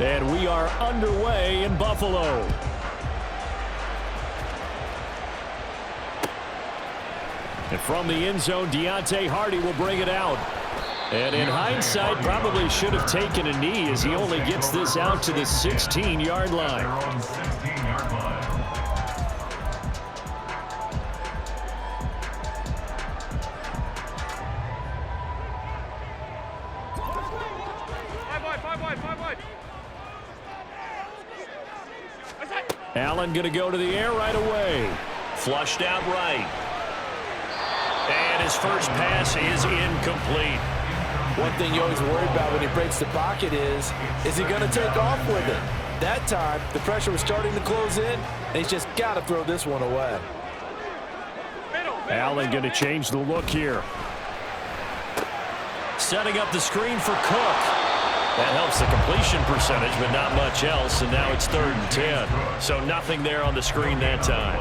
And we are underway in Buffalo. And from the end zone, Deontay Hardy will bring it out. And in hindsight, probably should have taken a knee as he only gets this out to the 16-yard line. Allen going to go to the air right away. Flushed out right. And his first pass is incomplete. One thing you always worry about when he breaks the pocket is he going to take off with it? That time, the pressure was starting to close in, and he's just got to throw this one away. Allen going to change the look here. Setting up the screen for Cook. That helps the completion percentage, but not much else, and now it's 3rd and 10. So nothing there on the screen that time.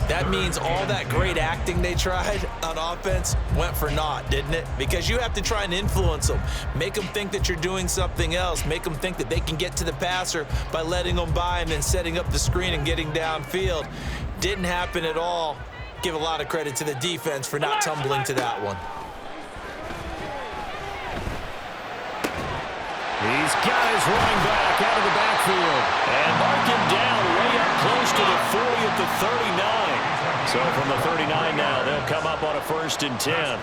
That means all that great acting they tried on offense went for naught, didn't it? Because you have to try and influence them. Make them think that you're doing something else. Make them think that they can get to the passer by letting them by him and setting up the screen and getting downfield. Didn't happen at all. Give a lot of credit to the defense for not tumbling to that one. He's got his running back out of the backfield. And mark him down way up close to the 40 at the 39. So from the 39 now, they'll come up on a 1st and 10.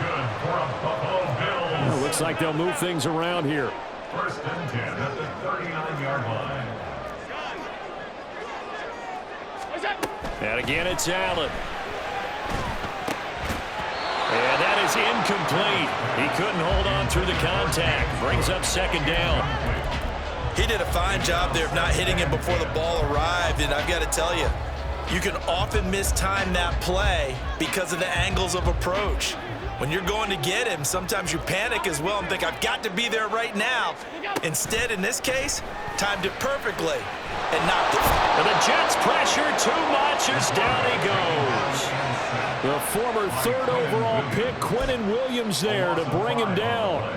Well, looks like they'll move things around here. 1st and 10 at the 39-yard line. And again, it's Allen. And that is incomplete. He couldn't hold on through the contact. Brings up 2nd down. He did a fine job there of not hitting it before the ball arrived, and I've got to tell you, you can often mistime that play because of the angles of approach. When you're going to get him, sometimes you panic as well and think, I've got to be there right now. Instead, in this case, timed it perfectly and knocked it. And the Jets pressure too much as down he goes. The former 3rd overall pick, Quinnen Williams, there to bring him down.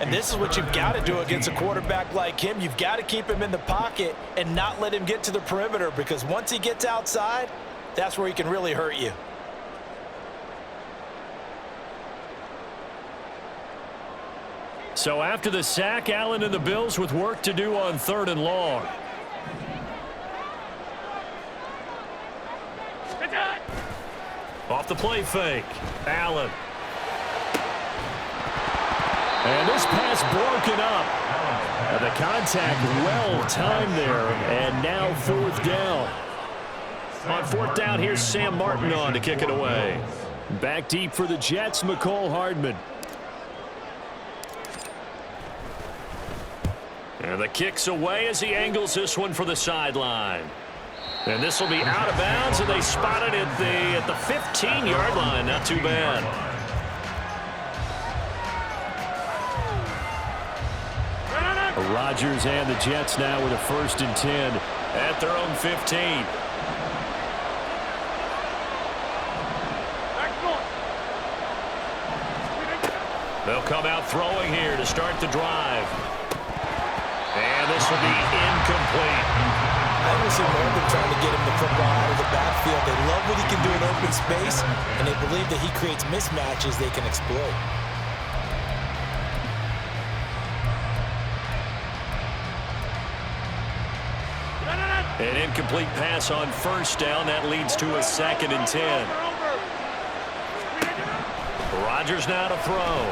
And this is what you've got to do against a quarterback like him. You've got to keep him in the pocket and not let him get to the perimeter, because once he gets outside, that's where he can really hurt you. So after the sack, Allen and the Bills with work to do on 3rd and long. Off the play fake, Allen. And this pass broken up. And the contact well timed there. And now 4th down. On 4th down, here's Sam Martin on to kick it away. Back deep for the Jets, McCole Hardman. And the kick's away as he angles this one for the sideline. And this will be out of bounds, and they spot it at the 15-yard line. Not too bad. Rodgers and the Jets now with a 1st and 10 at their own 15. They'll come out throwing here to start the drive. And this will be incomplete. I don't see more than trying to get him the football out of the backfield. They love what he can do in open space, and they believe that he creates mismatches they can exploit. An incomplete pass on 1st down. That leads to a 2nd and 10. Rodgers now to throw.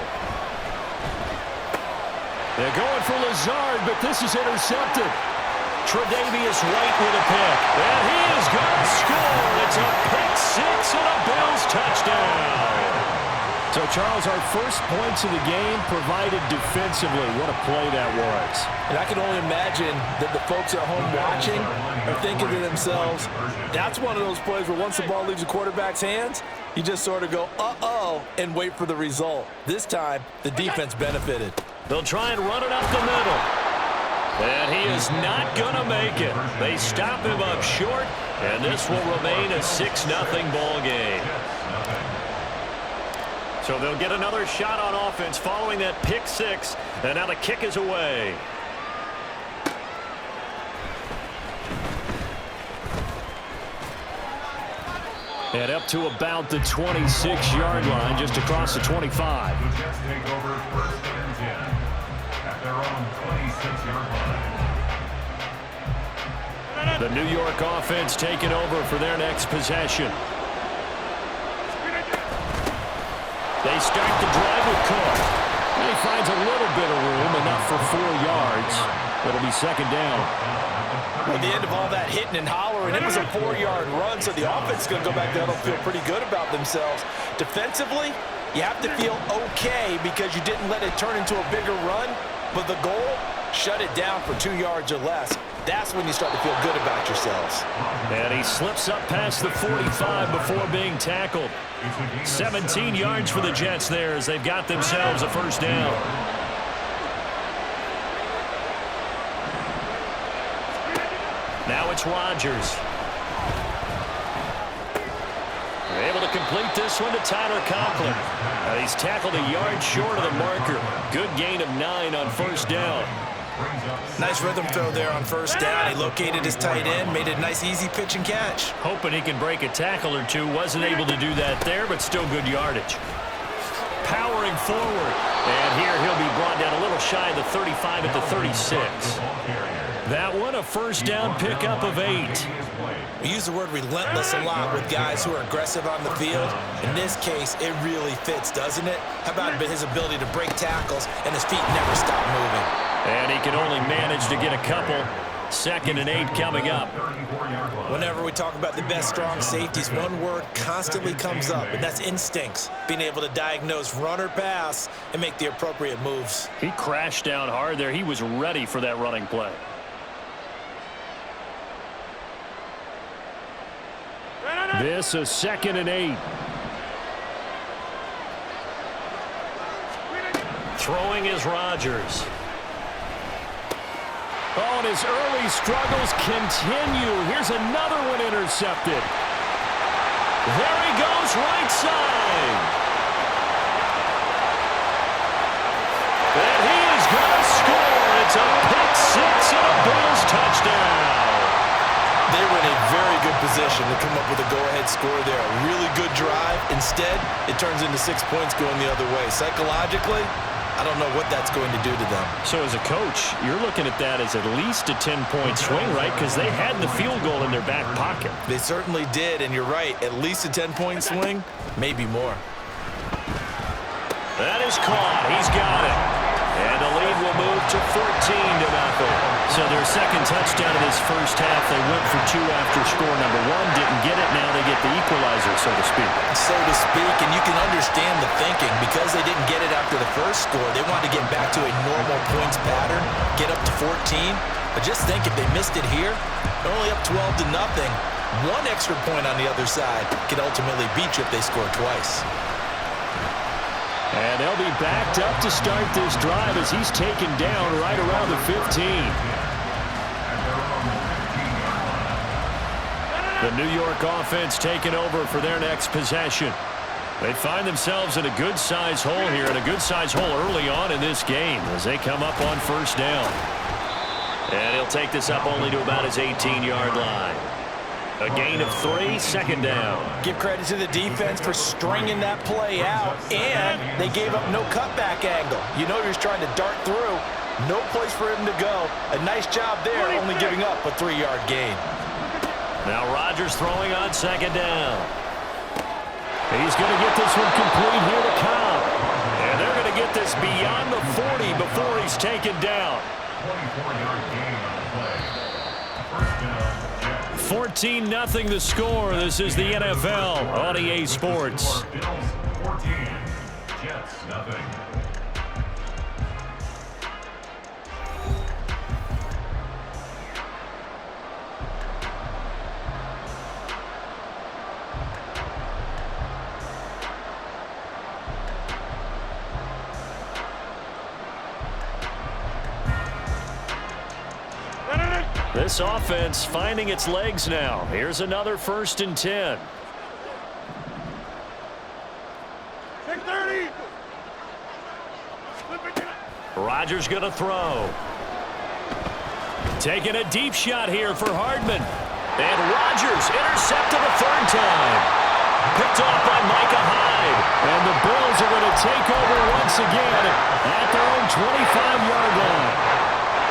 They're going for Lazard, but this is intercepted. Tre'Davious White with a pick. And he is going to score. It's a pick 6 and a Bills touchdown. So, Charles, our first points of the game provided defensively. What a play that was. And I can only imagine that the folks at home watching are thinking to themselves, that's one of those plays where once the ball leaves the quarterback's hands, you just sort of go, uh-oh, and wait for the result. This time, the defense benefited. They'll try and run it up the middle. And he is not going to make it. They stop him up short, and this will remain a 6-0 ball game. So they'll get another shot on offense following that pick 6, and now the kick is away. And up to about the 26-yard line, just across the 25. The Jets take over 1st and 10 at their own 26-yard line. The New York offense taking over for their next possession. They start the drive with Cook. He finds a little bit of room, enough for 4 yards. It'll be 2nd down. At the end of all that hitting and hollering, it was a 4-yard run, so the offense is going to go back there and feel pretty good about themselves. Defensively, you have to feel okay because you didn't let it turn into a bigger run, but the goal, shut it down for 2 yards or less. That's when you start to feel good about yourselves. And he slips up past the 45 before being tackled. 17 yards for the Jets there as they've got themselves a 1st down. Now it's Rodgers. They're able to complete this one to Tyler Conklin. He's tackled a yard short of the marker. Good gain of 9 on 1st down. Nice rhythm throw there on 1st down. He located his tight end, made it a nice easy pitch and catch. Hoping he can break a tackle or two. Wasn't able to do that there, but still good yardage. Powering forward. And here he'll be brought down a little shy of the 35 at the 36. That one a 1st down pickup of 8. We use the word relentless a lot with guys who are aggressive on the field. In this case, it really fits, doesn't it? How about his ability to break tackles and his feet never stop moving? And he can only manage to get a couple. 2nd and 8 coming up. Whenever we talk about the best strong safeties, one word constantly comes up, and that's instincts. Being able to diagnose run or pass and make the appropriate moves. He crashed down hard there. He was ready for that running play. This a 2nd and 8. Throwing is Rodgers. Oh, and his early struggles continue. Here's another one intercepted. There he goes, right side. And he is going to score. It's a pick 6 and a Bills touchdown. They were in a very good position to come up with a go-ahead score there. A really good drive. Instead, it turns into 6 points going the other way. Psychologically, I don't know what that's going to do to them. So as a coach, you're looking at that as at least a 10-point swing, right? Because they had the field goal in their back pocket. They certainly did, and you're right. At least a 10-point swing, maybe more. That is caught. He's got it. And the lead will move to 14-0. So their 2nd touchdown of this 1st half. They went for 2 after score number 1. Didn't get it. Now they get the equalizer, so to speak. So to speak, and you can understand the thinking. Because they didn't get it after the 1st score, they wanted to get back to a normal points pattern, get up to 14. But just think, if they missed it here, they're only up 12-0. One extra point on the other side could ultimately beat you if they score twice. And they'll be backed up to start this drive as he's taken down right around the 15. The New York offense taking over for their next possession. They find themselves in a good-sized hole here, and a good-sized hole early on in this game as they come up on 1st down. And he'll take this up only to about his 18-yard line. A gain of 3, 2nd down. Give credit to the defense for stringing that play out, and they gave up no cutback angle. You know you're trying to dart through. No place for him to go. A nice job there, only giving up a 3-yard gain. Now Rodgers throwing on 2nd down. He's going to get this one complete here to Cobb. And they're going to get this beyond the 40 before he's taken down. 24-yard gain on the play. 1st down. 14-0 the score. This is the NFL on EA Sports. Bills 14, Jets nothing. This offense finding its legs now. Here's another 1st and 10. 6:30. Rodgers going to throw. Taking a deep shot here for Hardman. And Rodgers intercepted a 3rd time. Picked off by Micah Hyde. And the Bills are going to take over once again at their own 25-yard line.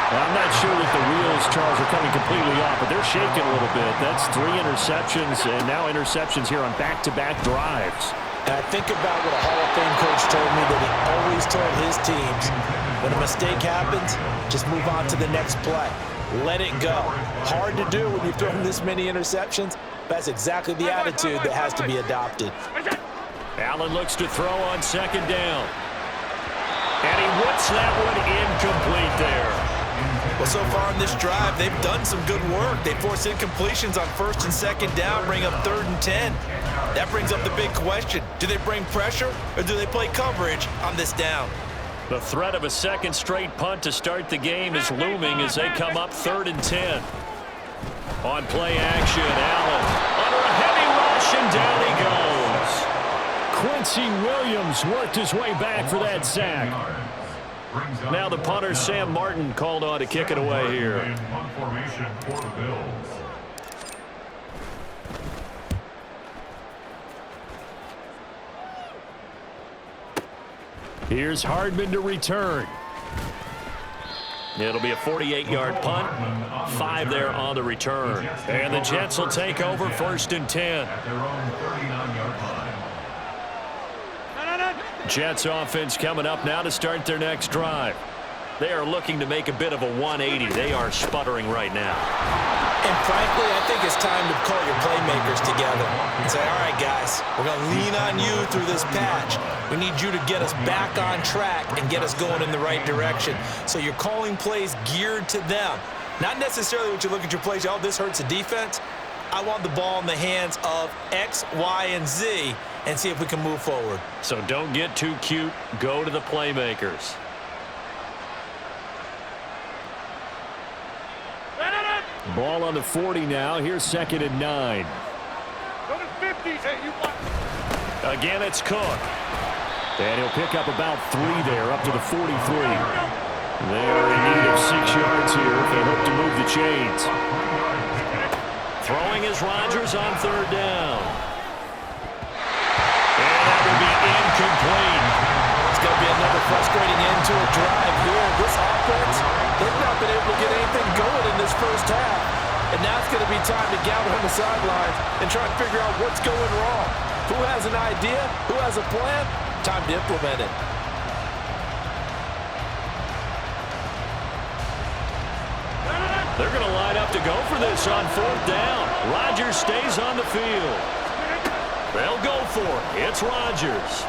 Now, I'm not sure that the wheels, Charles, are coming completely off, but they're shaking a little bit. That's 3 interceptions, and now interceptions here on back-to-back drives. And I think about what a Hall of Fame coach told me that he always told his teams, when a mistake happens, just move on to the next play. Let it go. Hard to do when you've thrown this many interceptions. That's exactly the attitude that has to be adopted. Allen looks to throw on second down. And he whips that one incomplete there. Well, so far in this drive, they've done some good work. They force incompletions on first and second down, bring up 3rd and 10. That brings up the big question. Do they bring pressure or do they play coverage on this down? The threat of a second straight punt to start the game is looming as they come up 3rd and 10. On play action, Allen under a heavy rush, and down he goes. Quincy Williams worked his way back for that sack. Now the punter, Sam Martin, called on to kick it away here. Here's Hardman to return. It'll be a 48-yard punt, 5 there on the return. And the Jets will take over 1st and 10. Jets offense coming up now to start their next drive. They are looking to make a bit of a 180. They are sputtering right now. And frankly, I think it's time to call your playmakers together and say, all right, guys, we're going to lean on you through this patch. We need you to get us back on track and get us going in the right direction. So you're calling plays geared to them. Not necessarily what you look at your plays, oh, this hurts the defense. I want the ball in the hands of X, Y, and Z and see if we can move forward. So don't get too cute. Go to the playmakers. Ball on the 40 now. Here's 2nd and 9. Again, it's Cook. And he'll pick up about 3 there, up to the 43. They're in need of 6 yards here if they hope to move the chains. Throwing is Rodgers on 3rd down. And that will be incomplete. It's going to be another frustrating end to a drive here. This offense, they've not been able to get anything going in this first half. And now it's going to be time to gather on the sidelines and try and figure out what's going wrong. Who has an idea? Who has a plan? Time to implement it. They're going to line up to go for this on 4th down. Rodgers stays on the field. They'll go for it. It's Rodgers.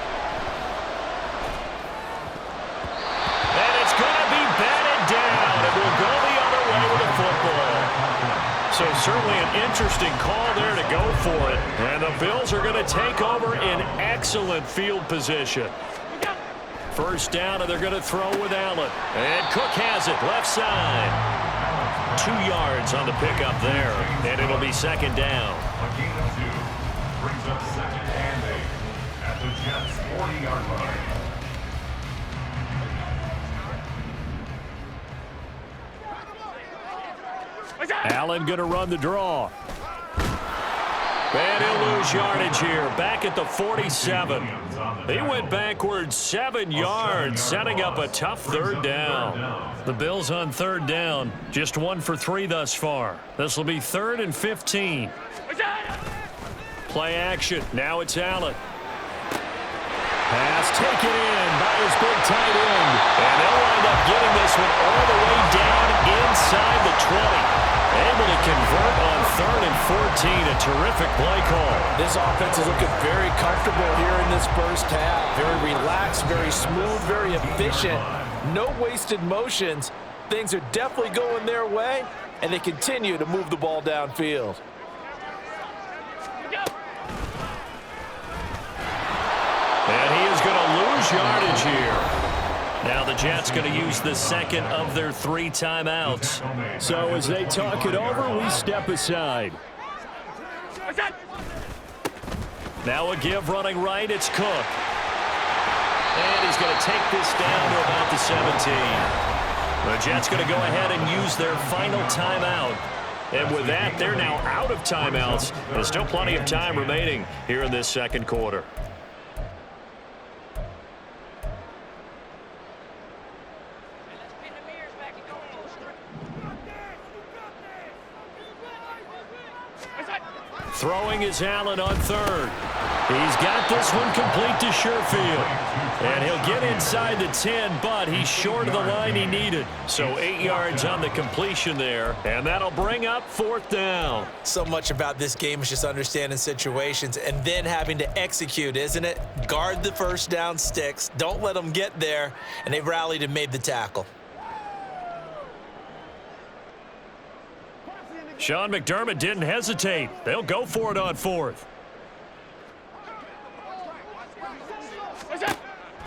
And it's going to be batted down. It will go the other way with the football. So certainly an interesting call there to go for it. And the Bills are going to take over in excellent field position. 1st down, and they're going to throw with Allen. And Cook has it, left side. 2 yards on the pickup there, and it'll be 2nd down. A gain of 2 brings up 2nd and 8 at the Jets' 40-yard line. Allen going to run the draw. And he'll lose yardage here, back at the 47. He went backwards 7 yards, setting up a tough 3rd down. The Bills on 3rd down, just 1 for 3 thus far. This will be 3rd and 15. Play action, now it's Allen. Pass taken in by his big tight end. And they'll wind up getting this one all the way down inside the 20. Able to convert on 3rd and 14. A terrific play call. This offense is looking very comfortable here in this first half. Very relaxed, very smooth, very efficient. No wasted motions. Things are definitely going their way, and they continue to move the ball downfield. And he is going to lose yardage here. Now the Jets going to use the 2nd of their 3 timeouts. So as they talk it over, we step aside. Now a give running right, it's Cook. And he's going to take this down to about the 17. The Jets going to go ahead and use their final timeout. And with that, they're now out of timeouts. There's still plenty of time remaining here in this second quarter. Throwing is Allen on third. He's got this one complete to Sherfield. And he'll get inside the 10, but he's short of the line he needed. So 8 yards on the completion there, and that'll bring up fourth down. So much about this game is just understanding situations and then having to execute, isn't it? Guard the first down sticks. Don't let them get there, and they rallied and made the tackle. Sean McDermott didn't hesitate. They'll go for it on fourth.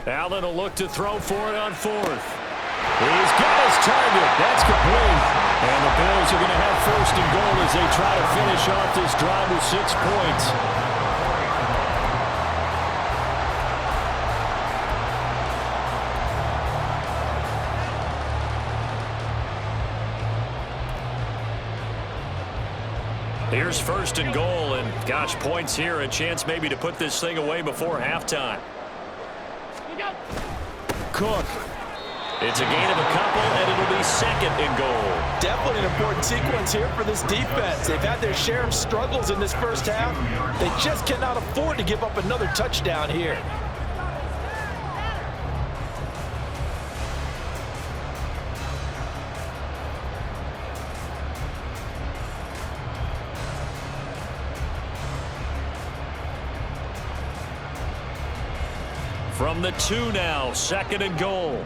Allen will look to throw for it on fourth. He's got his target. That's complete. And the Bills are going to have first and goal as they try to finish off this drive with 6 points. Here's first and goal, and gosh, points here, a chance maybe to put this thing away before halftime. Cook. It's a gain of a couple, and it'll be second and goal. Definitely an important sequence here for this defense. They've had their share of struggles in this first half. They just cannot afford to give up another touchdown here. From the 2 now, second and goal.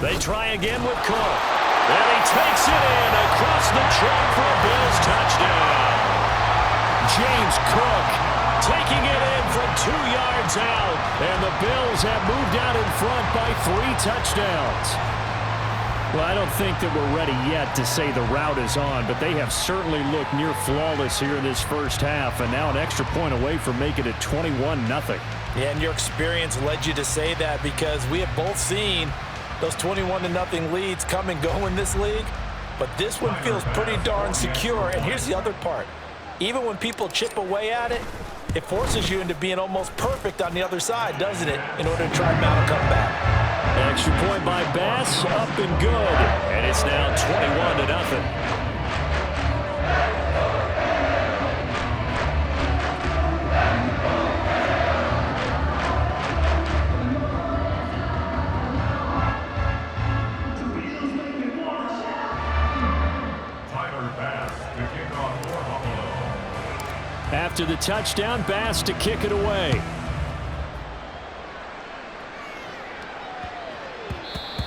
They try again with Cook. And he takes it in across the track for a Bills touchdown. James Cook taking it in from 2 yards out. And the Bills have moved out in front by 3 touchdowns. Well, I don't think that we're ready yet to say the route is on, but they have certainly looked near flawless here in this first half, and now an extra point away from making it 21-0. Yeah, and your experience led you to say that because we have both seen those 21-0 leads come and go in this league, but this one feels pretty darn secure. And here's the other part. Even when people chip away at it, it forces you into being almost perfect on the other side, doesn't it, in order to try and mount a comeback. Extra point by Bass, up and good. And it's now 21-0. After the touchdown, Bass to kick it away.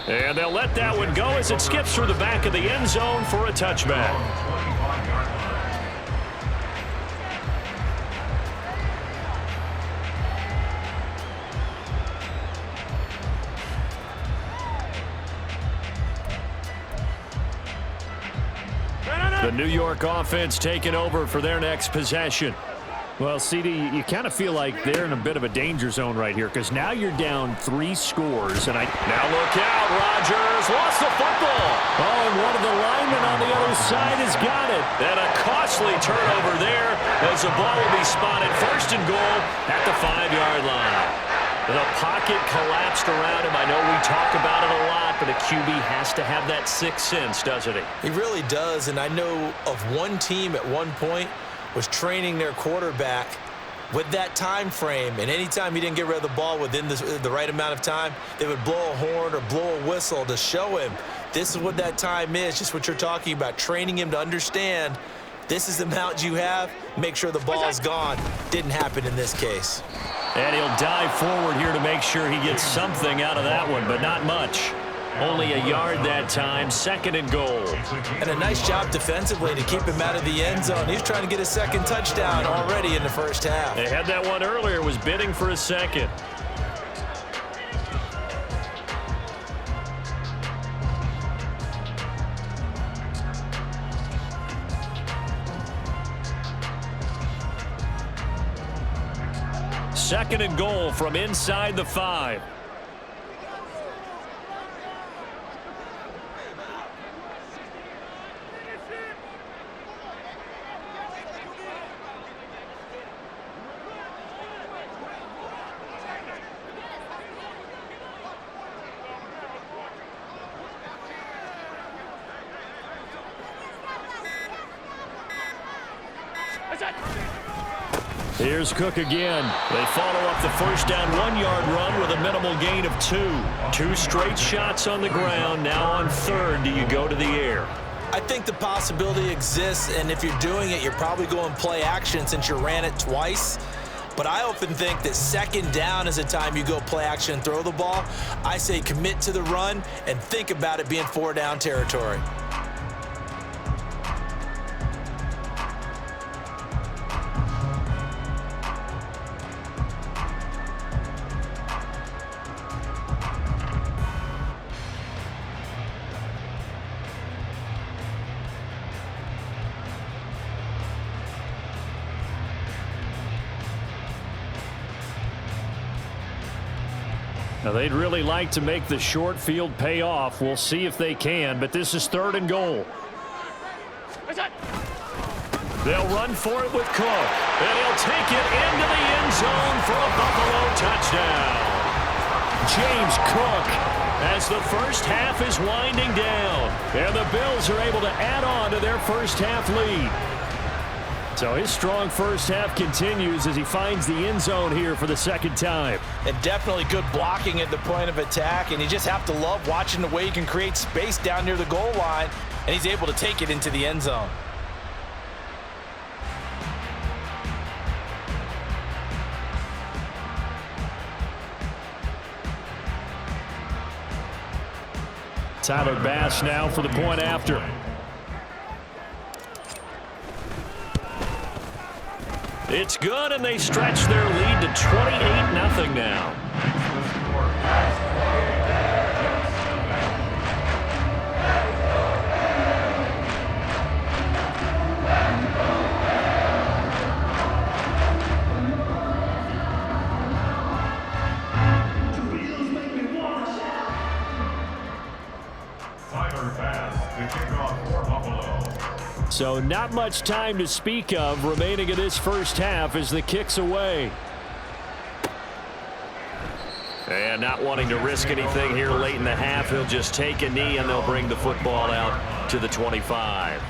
And they'll let that one go as it skips through the back of the end zone for a touchback. The New York offense taking over for their next possession. Well, CD, you kind of feel like they're in a bit of a danger zone right here because now you're down 3 scores. And now look out, Rodgers lost the football. Oh, and one of the linemen on the other side has got it. And a costly turnover there as the ball will be spotted first and goal at the 5-yard line. The pocket collapsed around him. I know we talk about it a lot, but a QB has to have that sixth sense, doesn't he? He really does, and I know of one team at one point was training their quarterback with that time frame, and anytime he didn't get rid of the ball within the right amount of time, they would blow a horn or blow a whistle to show him this is what that time is, just what you're talking about, training him to understand this is the amount you have, make sure the ball is gone. Didn't happen in this case. And he'll dive forward here to make sure he gets something out of that one, but not much. Only a yard that time, second and goal. And a nice job defensively to keep him out of the end zone. He's trying to get a second touchdown already in the first half. They had that one earlier, was bidding for a second. Second and goal from inside the 5. Here's Cook again. They follow up the first down 1-yard run with a minimal gain of 2. 2 straight shots on the ground. Now on third, do you go to the air? I think the possibility exists, and if you're doing it, you're probably going play action since you ran it twice. But I often think that second down is a time you go play action and throw the ball. I say commit to the run and think about it being 4-down territory. Now, they'd really like to make the short field pay off. We'll see if they can, but this is 3rd and goal. They'll run for it with Cook, and he'll take it into the end zone for a Buffalo touchdown. James Cook, as the first half is winding down, and the Bills are able to add on to their first half lead. So his strong first half continues as he finds the end zone here for the second time. And definitely good blocking at the point of attack, and you just have to love watching the way he can create space down near the goal line, and he's able to take it into the end zone. Tyler Bass now for the point after. It's good, and they stretch their lead to 28-0 now. So not much time to speak of remaining in this first half as the kick's away. And not wanting to risk anything here late in the half, he'll just take a knee and they'll bring the football out to the 25.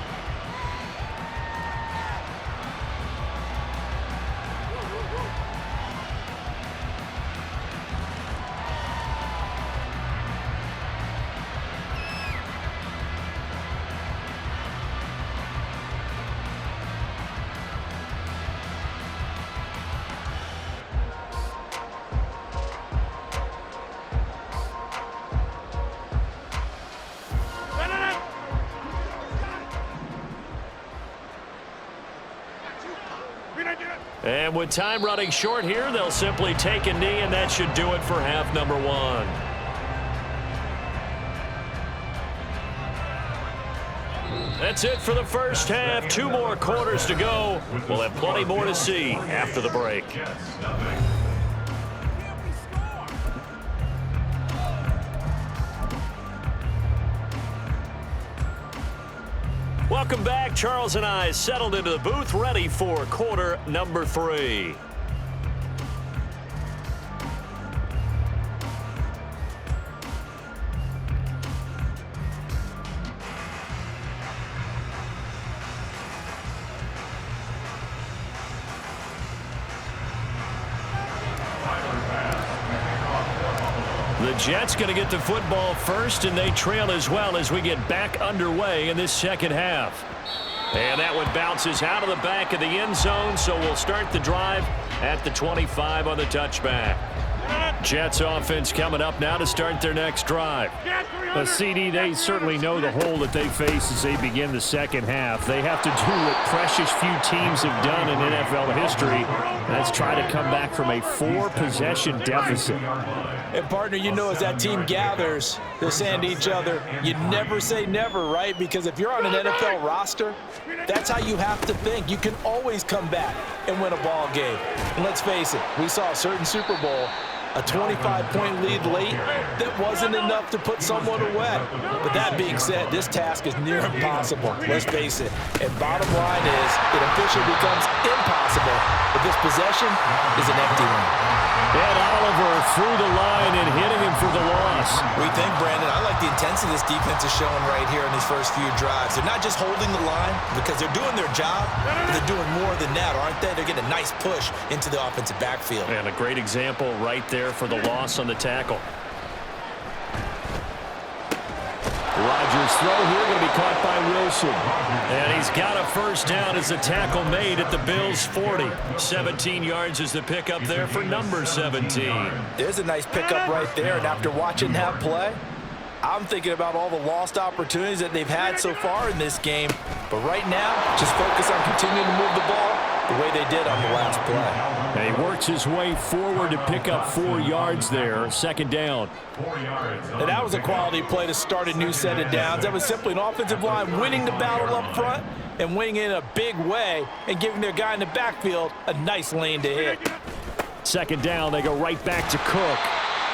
And with time running short here, they'll simply take a knee, and that should do it for half number 1. That's it for the first half. 2 more quarters to go. We'll have plenty more to see after the break. Welcome back. Charles and I settled into the booth, ready for quarter number 3. The Jets going to get the football first, and they trail as well as we get back underway in this second half. And that one bounces out of the back of the end zone, so we'll start the drive at the 25 on the touchback. Jets offense coming up now to start their next drive. CD, they certainly know the hole that they face as they begin the second half. They have to do what precious few teams have done in NFL history. That's try to come back from a 4-possession deficit. And, partner, you know as that team gathers, they're saying to each other, you never say never, right? Because if you're on an NFL roster, that's how you have to think. You can always come back and win a ball game. And let's face it, we saw a certain Super Bowl, a 25-point lead late, that wasn't enough to put someone away. But that being said, this task is near impossible, let's face it. And bottom line is, it officially becomes impossible if this possession is an empty one. And Oliver through the line and hitting him for the loss. We think, Brandon, I like the intensity this defense is showing right here in these first few drives. They're not just holding the line because they're doing their job, but they're doing more than that, aren't they? They're getting a nice push into the offensive backfield. And a great example right there for the loss on the tackle. Rodgers' throw here going to be caught by Wilson. And he's got a first down as the tackle made at the Bills' 40. 17 yards is the pickup there for number 17. There's a nice pickup right there, and after watching that play, I'm thinking about all the lost opportunities that they've had so far in this game. But right now, just focus on continuing to move the ball the way they did on the last play. And he works his way forward to pick up 4 yards there. Second down. And that was a quality play to start a new set of downs. That was simply an offensive line winning the battle up front and winning in a big way and giving their guy in the backfield a nice lane to hit. Second down, they go right back to Cook.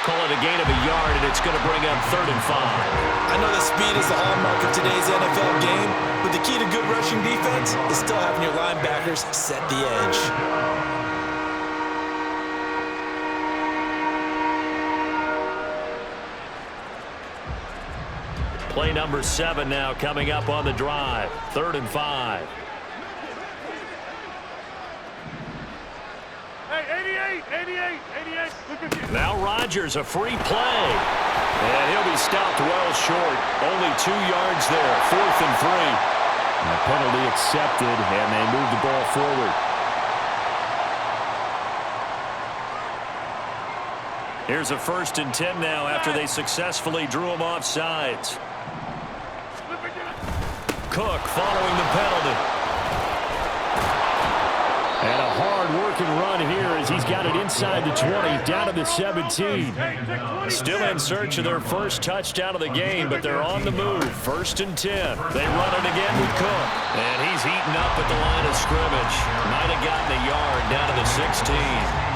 Call it a gain of a yard, and it's going to bring up 3rd and 5. I know that speed is the hallmark of today's NFL game, but the key to good rushing defense is still having your linebackers set the edge. Play number 7 now coming up on the drive. 3rd and 5. Hey, 88. Look at you. Now Rodgers, a free play. And he'll be stopped well short. Only 2 yards there. 4th and 3. And the penalty accepted, and they move the ball forward. Here's a 1st and 10 now after they successfully drew him off sides. Cook following the penalty. And a hard-working run here as he's got it inside the 20, down to the 17. Still in search of their first touchdown of the game, but they're on the move. 1st and 10. They run it again with Cook. And he's eaten up at the line of scrimmage. Might have gotten a yard down to the 16.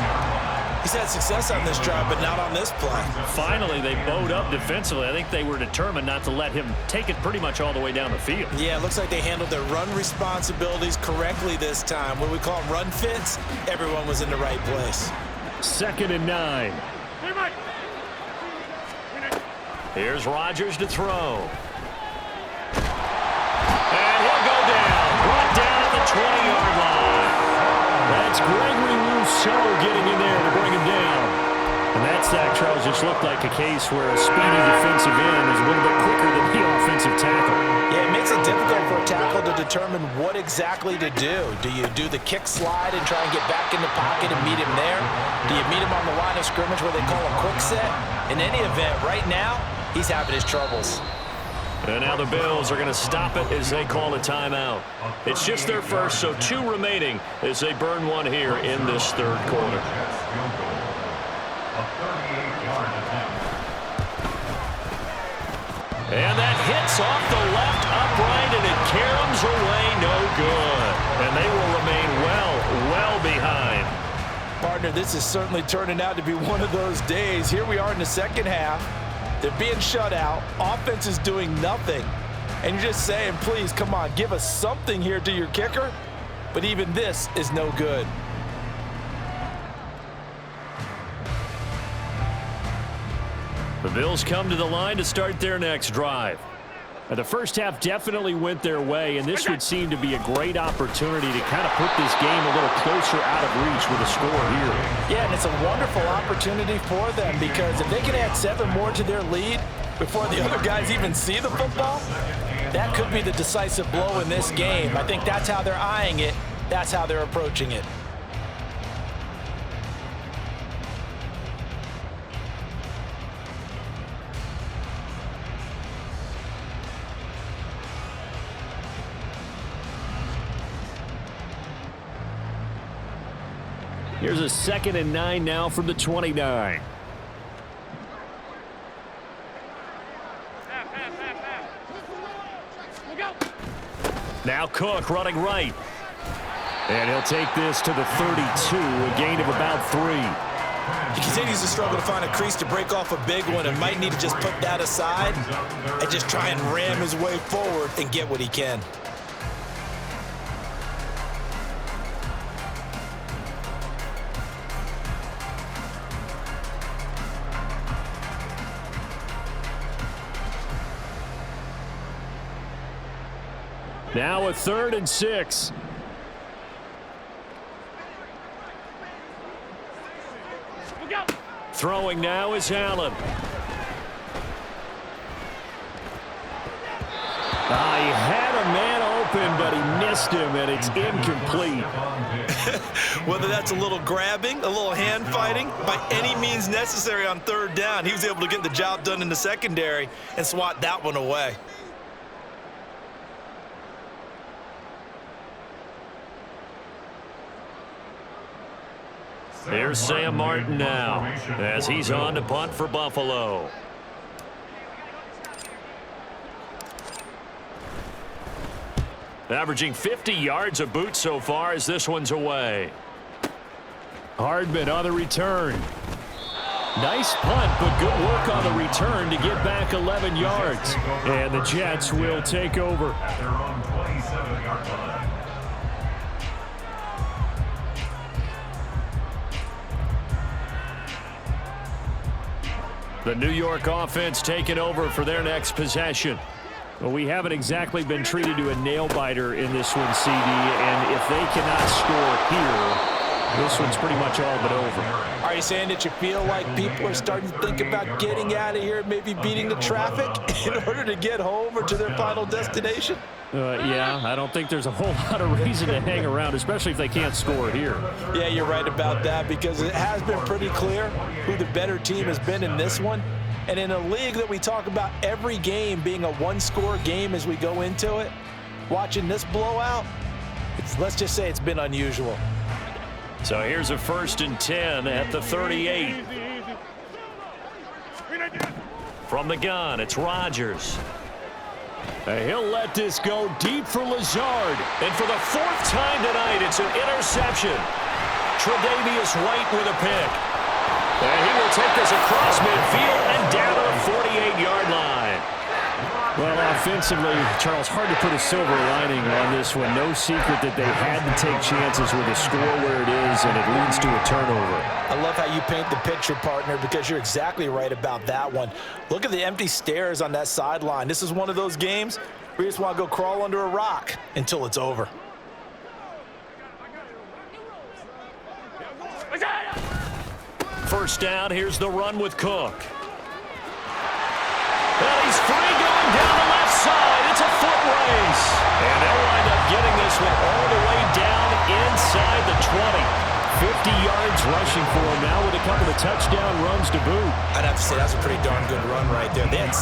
He's had success on this drive, but not on this play. Finally, they bowed up defensively. I think they were determined not to let him take it pretty much all the way down the field. Yeah, it looks like they handled their run responsibilities correctly this time. What we call them run fits, everyone was in the right place. 2nd and 9. Hey, Mike. Here's Rodgers to throw. And he'll go down. Brought down at the 20-yard line. That's Gregory Rousseau getting in there to bring him down. And that sack, Charles, just looked like a case where a speedy defensive end is a little bit quicker than the offensive tackle. Yeah, it makes it difficult for a tackle to determine what exactly to do. Do you do the kick slide and try and get back in the pocket and meet him there? Do you meet him on the line of scrimmage where they call a quick set? In any event, right now, he's having his troubles. And now the Bills are going to stop it as they call a timeout. It's just their first, so 2 remaining as they burn one here in this 3rd quarter. And that hits off the left upright, and it caroms away no good. And they will remain well behind. Partner, this is certainly turning out to be one of those days. Here we are in the second half. They're being shut out. Offense is doing nothing. And you're just saying, please, come on, give us something here to your kicker. But even this is no good. The Bills come to the line to start their next drive. Now, the first half definitely went their way, and this would seem to be a great opportunity to kind of put this game a little closer out of reach with a score here. Yeah, and it's a wonderful opportunity for them because if they can add 7 more to their lead before the other guys even see the football, that could be the decisive blow in this game. I think that's how they're eyeing it. That's how they're approaching it. Here's a 2nd and 9 now from the 29. Now Cook running right. And he'll take this to the 32, a gain of about 3. He continues to struggle to find a crease to break off a big one and might need to just put that aside and just try and ram his way forward and get what he can. Now a 3rd and 6. Throwing now is Allen. He had a man open, but he missed him, and it's incomplete. Whether that's a little grabbing, a little hand fighting, by any means necessary on 3rd down, he was able to get the job done in the secondary and swat that one away. Here's Sam Martin now as he's on to punt for Buffalo. Averaging 50 yards a boot so far as this one's away. Hardman on the return. Nice punt, but good work on the return to get back 11 yards. And the Jets will take over. At their own 27-yard line. The New York offense taking over for their next possession. Well, we haven't exactly been treated to a nail-biter in this one, CD, and if they cannot score here, this one's pretty much all but over. Are you saying that you feel like people are starting to think about getting out of here, maybe beating the traffic in order to get home or to their final destination? Yeah, I don't think there's a whole lot of reason to hang around, especially if they can't score here. Yeah, you're right about that, because it has been pretty clear who the better team has been in this one. And in a league that we talk about every game being a one-score game as we go into it, watching this blowout, let's just say it's been unusual. So here's a 1st and 10 at the 38. From the gun, it's Rodgers. He'll let this go deep for Lazard. And for the 4th time tonight, it's an interception. Tre'Davious White with a pick. And he will take this across midfield and down to the 48-yard line. Well, offensively, Charles, hard to put a silver lining on this one. No secret that they had to take chances with a score where it is, and it leads to a turnover. I love how you paint the picture, partner, because you're exactly right about that one. Look at the empty stairs on that sideline. This is one of those games where you just want to go crawl under a rock until it's over. First down, here's the run with Cook. And he's free going down the left side. It's a foot race. And they'll wind up getting this one all the way down inside the 20. 50 yards rushing for him now with a couple of touchdown runs to boot. I'd have to say that's a pretty darn good run right there. They had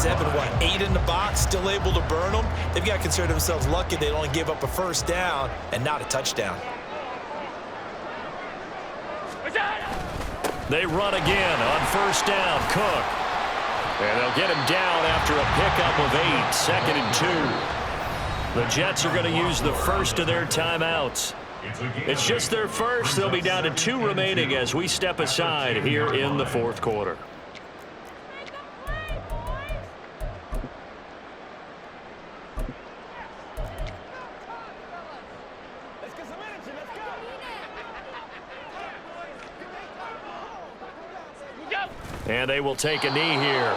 8 in the box, still able to burn them. They've got to consider themselves lucky they only gave up a first down and not a touchdown. They run again on first down. Cook. And they'll get him down after a pickup of 8, 2nd and 2. The Jets are going to use the first of their timeouts. It's just their first. They'll be down to 2 remaining as we step aside here in the 4th quarter. And they will take a knee here.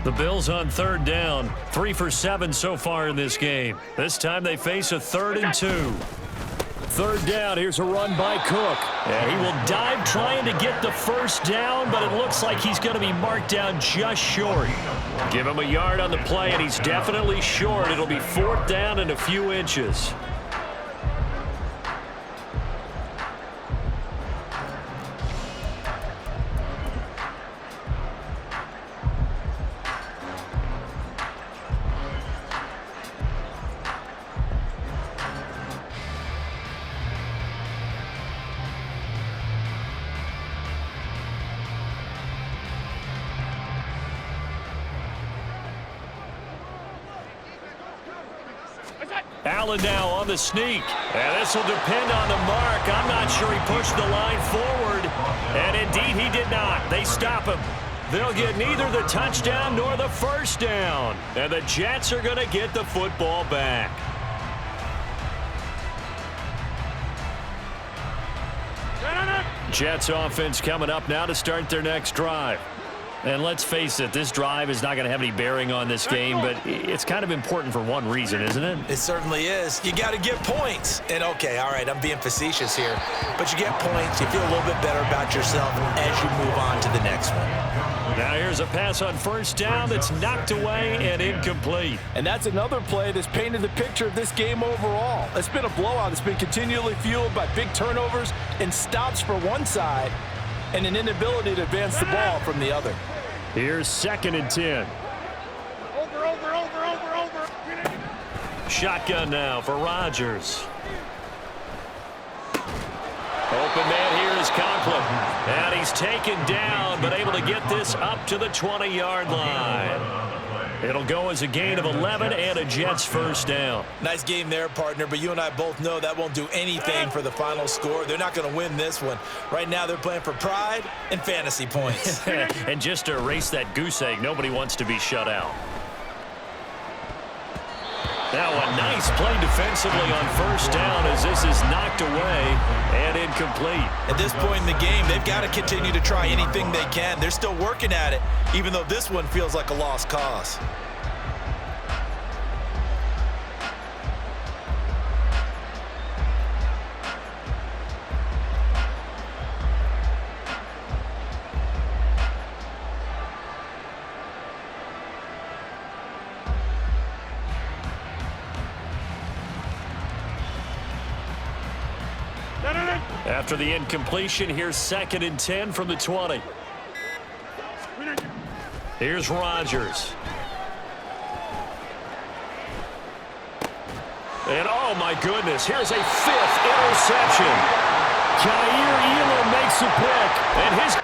The Bills on 3rd down, 3 for 7 so far in this game. This time they face a 3rd and 2. 3rd down, here's a run by Cook. And he will dive trying to get the first down, but it looks like he's going to be marked down just short. Give him a yard on the play, and he's definitely short. It'll be 4th down and a few inches. Allen now on the sneak. And this will depend on the mark. I'm not sure he pushed the line forward. And indeed he did not. They stop him. They'll get neither the touchdown nor the first down. And the Jets are going to get the football back. Jets offense coming up now to start their next drive. And let's face it, this drive is not going to have any bearing on this game, but it's kind of important for one reason, isn't it? It certainly is. You got to get points. And, okay, all right, I'm being facetious here. But you get points, you feel a little bit better about yourself as you move on to the next one. Now here's a pass on first down that's knocked away and incomplete. And that's another play that's painted the picture of this game overall. It's been a blowout. It's been continually fueled by big turnovers and stops for one side and an inability to advance the ball from the other. Here's 2nd and 10. Over. Shotgun now for Rodgers. Open man here is Conklin. And he's taken down, but able to get this up to the 20-yard line. It'll go as a gain of 11 and a Jets first down. Nice game there, partner, but you and I both know that won't do anything for the final score. They're not going to win this one. Right now they're playing for pride and fantasy points. And just to erase that goose egg, nobody wants to be shut out. Now a nice play defensively on first down as this is knocked away and incomplete. At this point in the game, they've got to continue to try anything they can. They're still working at it, even though this one feels like a lost cause. After the incompletion, here's 2nd and 10 from the 20. Here's Rodgers. And oh my goodness, here's a 5th interception. Jair Elam makes a pick, and his